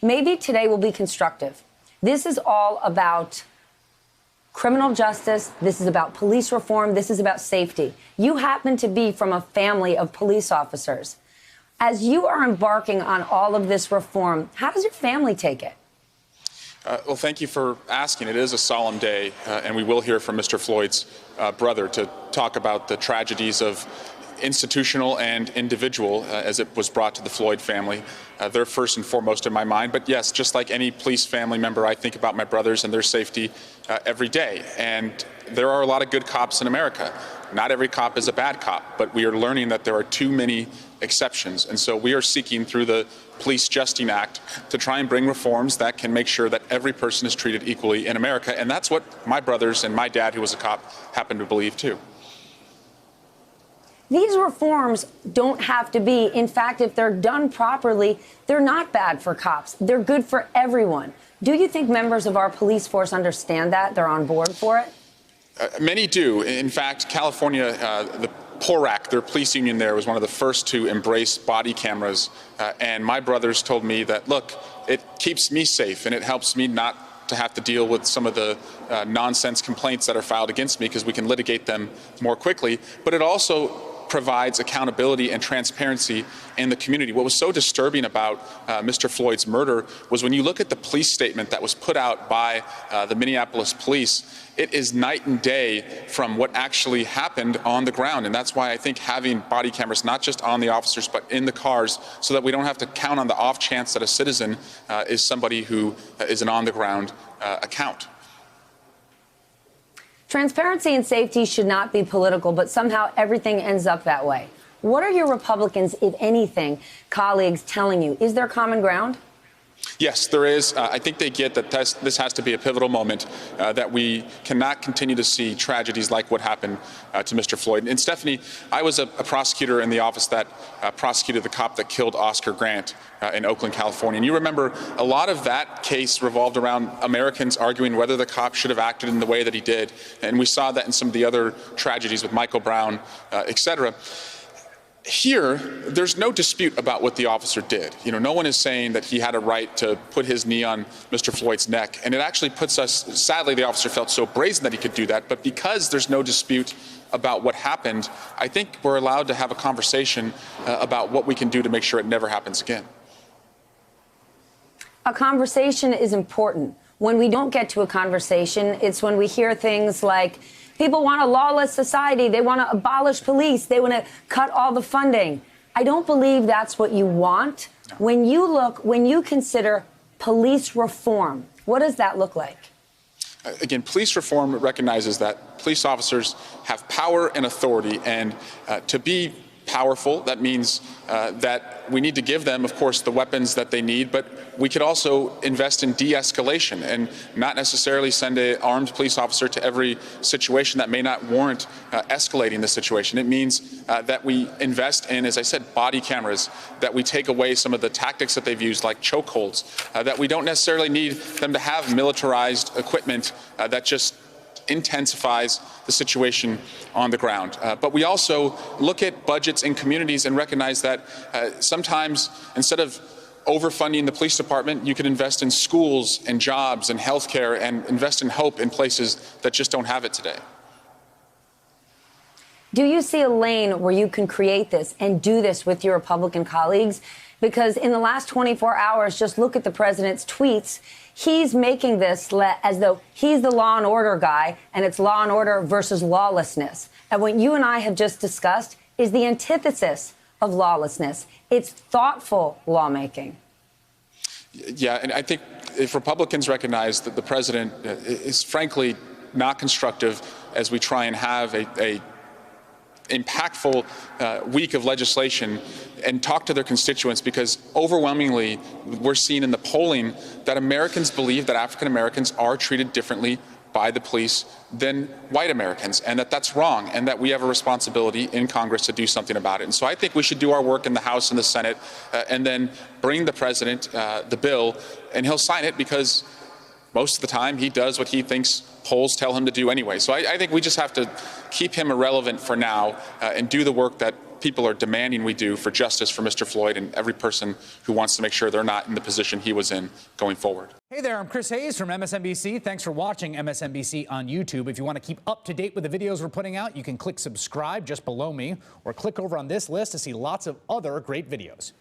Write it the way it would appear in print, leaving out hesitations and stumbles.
maybe today will be constructive. This is all about criminal justice. This is about police reform. This is about safety. You happen to be from a family of police officers. As you are embarking on all of this reform, how does your family take it? Well, thank you for asking. It is a solemn day, and we will hear from Mr. Floyd's brother to talk about the tragedies of institutional and individual as it was brought to the Floyd family. They're first and foremost in my mind. But yes, just like any police family member, I think about my brothers and their safety every day. And there are a lot of good cops in America. Not every cop is a bad cop, but we are learning that there are too many exceptions. And so we are seeking through the Police Justice Act to try and bring reforms that can make sure that every person is treated equally in America. And that's what my brothers and my dad, who was a cop, happen to believe too. These reforms don't have to be. In fact, if they're done properly, they're not bad for cops. They're good for everyone. Do you think members of our police force understand that? They're on board for it? Many do. In fact, California, the PORAC, their police union there, was one of the first to embrace body cameras. And my brothers told me that, look, it keeps me safe and it helps me not to have to deal with some of the nonsense complaints that are filed against me because we can litigate them more quickly. But it also provides accountability and transparency in the community. What was so disturbing about Mr. Floyd's murder was when you look at the police statement that was put out by the Minneapolis police, it is night and day from what actually happened on the ground. And that's why I think having body cameras, not just on the officers, but in the cars, so that we don't have to count on the off chance that a citizen is somebody who is an on-the-ground account. Transparency and safety should not be political, but somehow everything ends up that way. What are your Republicans, if anything, colleagues telling you? Is there common ground? Yes, there is. I think they get that this has to be a pivotal moment, that we cannot continue to see tragedies like what happened to Mr. Floyd. And Stephanie, I was a prosecutor in the office that prosecuted the cop that killed Oscar Grant in Oakland, California. And you remember a lot of that case revolved around Americans arguing whether the cop should have acted in the way that he did. And we saw that in some of the other tragedies with Michael Brown, et cetera. Here, there's no dispute about what the officer did. You know, no one is saying that he had a right to put his knee on Mr. Floyd's neck. And it actually puts us, sadly, the officer felt so brazen that he could do that. But because there's no dispute about what happened, I think we're allowed to have a conversation about what we can do to make sure it never happens again. A conversation is important. When we don't get to a conversation, it's when we hear things like, people want a lawless society. They want to abolish police. They want to cut all the funding. I don't believe that's what you want. No. When you consider police reform, what does that look like? Again, police reform recognizes that police officers have power and authority, and to be powerful, that means that we need to give them, of course, the weapons that they need, but we could also invest in de-escalation and not necessarily send an armed police officer to every situation that may not warrant escalating the situation. It means that we invest in, as I said, body cameras, that we take away some of the tactics that they've used, like chokeholds, that we don't necessarily need them to have militarized equipment that just intensifies the situation on the ground. But we also look at budgets in communities and recognize that sometimes instead of overfunding the police department, you could invest in schools and jobs and healthcare and invest in hope in places that just don't have it today. Do you see a lane where you can create this and do this with your Republican colleagues? Because in the last 24 hours, just look at the president's tweets. He's making this as though he's the law and order guy, and it's law and order versus lawlessness. And what you and I have just discussed is the antithesis of lawlessness. It's thoughtful lawmaking. Yeah, and I think if Republicans recognize that the president is frankly not constructive as we try and have a impactful week of legislation and talk to their constituents, because overwhelmingly we're seeing in the polling that Americans believe that African Americans are treated differently by the police than white Americans, and that that's wrong, and that we have a responsibility in Congress to do something about it. And so I think we should do our work in the House and the Senate and then bring the president the bill, and he'll sign it because most of the time he does what he thinks polls tell him to do anyway. So I think we just have to keep him irrelevant for now and do the work that people are demanding we do for justice for Mr. Floyd and every person who wants to make sure they're not in the position he was in going forward. Hey there, I'm Chris Hayes from MSNBC. Thanks for watching MSNBC on YouTube. If you want to keep up to date with the videos we're putting out, you can click subscribe just below me or click over on this list to see lots of other great videos.